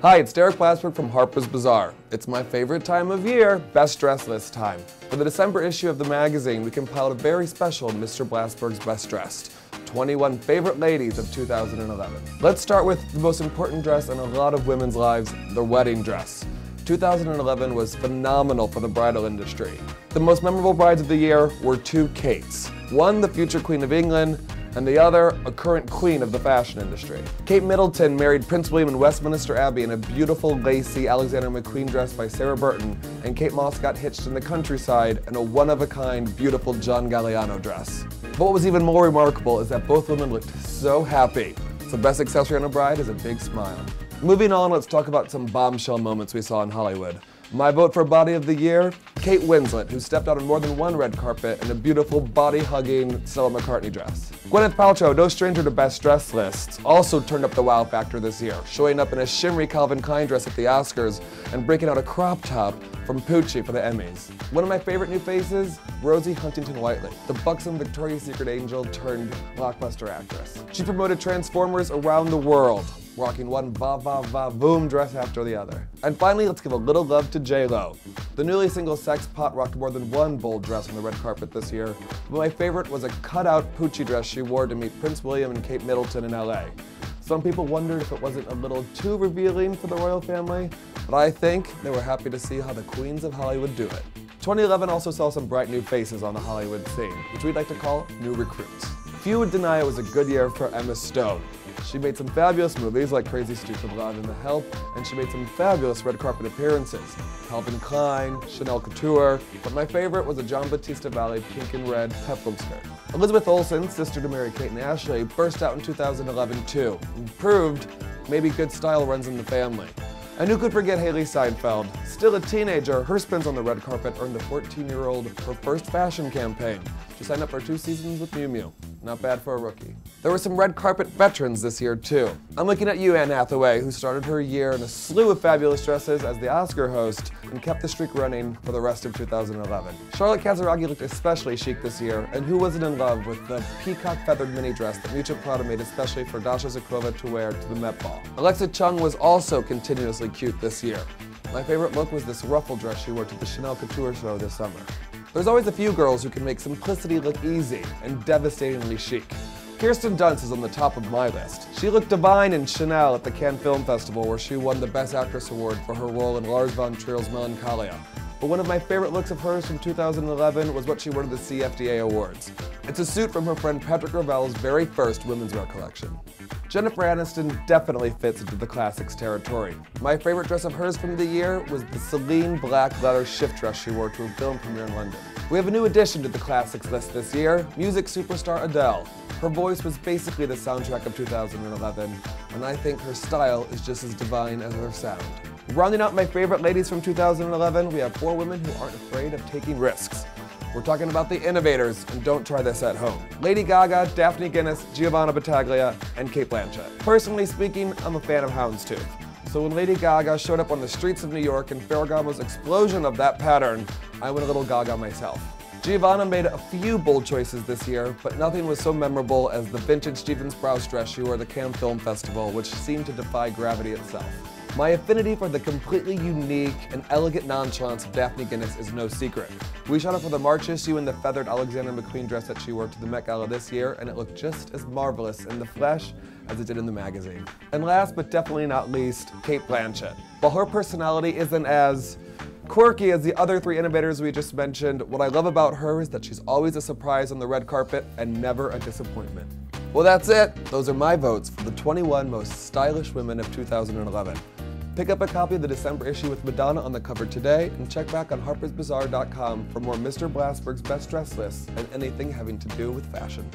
Hi, it's Blasberg from Harper's BAZAAR. It's my favorite time of year, Best Dress List time. For the December issue of the magazine, we compiled a very special Mr. Blasberg's Best Dressed, 21 favorite ladies of 2011. Let's start with the most important dress in a lot of women's lives, the wedding dress. 2011 was phenomenal for the bridal industry. The most memorable brides of the year were two Kates. One, the future Queen of England, and the other, a current queen of the fashion industry. Kate Middleton married Prince William in Westminster Abbey in a beautiful, lacy Alexander McQueen dress by Sarah Burton, and Kate Moss got hitched in the countryside in a one-of-a-kind, beautiful John Galliano dress. But what was even more remarkable is that both women looked so happy. So best accessory on a bride is a big smile. Moving on, let's talk about some bombshell moments we saw in Hollywood. My vote for Body of the Year, Kate Winslet, who stepped out on more than one red carpet in a beautiful body-hugging Stella McCartney dress. Gwyneth Paltrow, no stranger to best dress lists, also turned up the wow factor this year, showing up in a shimmery Calvin Klein dress at the Oscars and breaking out a crop top from Pucci for the Emmys. One of my favorite new faces, Rosie Huntington-Whiteley, the buxom Victoria's Secret angel turned blockbuster actress. She promoted Transformers around the world, rocking one va-va-va-boom dress after the other. And finally, let's give a little love to J.Lo. The newly single sex pot rocked more than one bold dress on the red carpet this year, but my favorite was a cutout Pucci dress she wore to meet Prince William and Kate Middleton in LA. Some people wondered if it wasn't a little too revealing for the royal family, but I think they were happy to see how the queens of Hollywood do it. 2011 also saw some bright new faces on the Hollywood scene, which we'd like to call new recruits. Few would deny it was a good year for Emma Stone. She made some fabulous movies like Crazy Stupid Love and The Help, and she made some fabulous red carpet appearances. Calvin Klein, Chanel Couture, but my favorite was a John Battista Valli pink and red peplum skirt. Elizabeth Olsen, sister to Mary-Kate and Ashley, burst out in 2011 too, and proved maybe good style runs in the family. And who could forget Haley Steinfeld? Still a teenager, her spins on the red carpet earned the 14-year-old her first fashion campaign. She signed up for 2 seasons with Miu Miu. Not bad for a rookie. There were some red carpet veterans this year too. I'm looking at you, Anne Hathaway, who started her year in a slew of fabulous dresses as the Oscar host and kept the streak running for the rest of 2011. Charlotte Casaraghi looked especially chic this year, and who wasn't in love with the peacock feathered mini dress that Miuccia Prada made especially for Dasha Zakova to wear to the Met Ball. Alexa Chung was also continuously cute this year. My favorite look was this ruffle dress she wore to the Chanel Couture show this summer. There's always a few girls who can make simplicity look easy and devastatingly chic. Kirsten Dunst is on the top of my list. She looked divine in Chanel at the Cannes Film Festival, where she won the Best Actress Award for her role in Lars von Trier's Melancholia. But one of my favorite looks of hers from 2011 was what she wore to the CFDA Awards. It's a suit from her friend Patrick Ravel's very first women's wear collection. Jennifer Aniston definitely fits into the classics territory. My favorite dress of hers from the year was the Celine black leather shift dress she wore to a film premiere in London. We have a new addition to the classics list this year, music superstar Adele. Her voice was basically the soundtrack of 2011, and I think her style is just as divine as her sound. Rounding out my favorite ladies from 2011, we have 4 women who aren't afraid of taking risks. We're talking about the Innovators, and don't try this at home. Lady Gaga, Daphne Guinness, Giovanna Battaglia, and Cate Blanchett. Personally speaking, I'm a fan of houndstooth. So when Lady Gaga showed up on the streets of New York in Ferragamo's explosion of that pattern, I went a little gaga myself. Giovanna made a few bold choices this year, but nothing was so memorable as the vintage Stephen Sprouse dress she wore at the Cannes Film Festival, which seemed to defy gravity itself. My affinity for the completely unique and elegant nonchalance of Daphne Guinness is no secret. We shot her for the March issue in the feathered Alexander McQueen dress that she wore to the Met Gala this year, and it looked just as marvelous in the flesh as it did in the magazine. And last but definitely not least, Cate Blanchett. While her personality isn't as quirky as the other 3 innovators we just mentioned, what I love about her is that she's always a surprise on the red carpet and never a disappointment. Well, that's it. Those are my votes for the 21 most stylish women of 2011. Pick up a copy of the December issue with Madonna on the cover today, and check back on harpersbazaar.com for more Mr. Blasberg's Best Dress lists and anything having to do with fashion.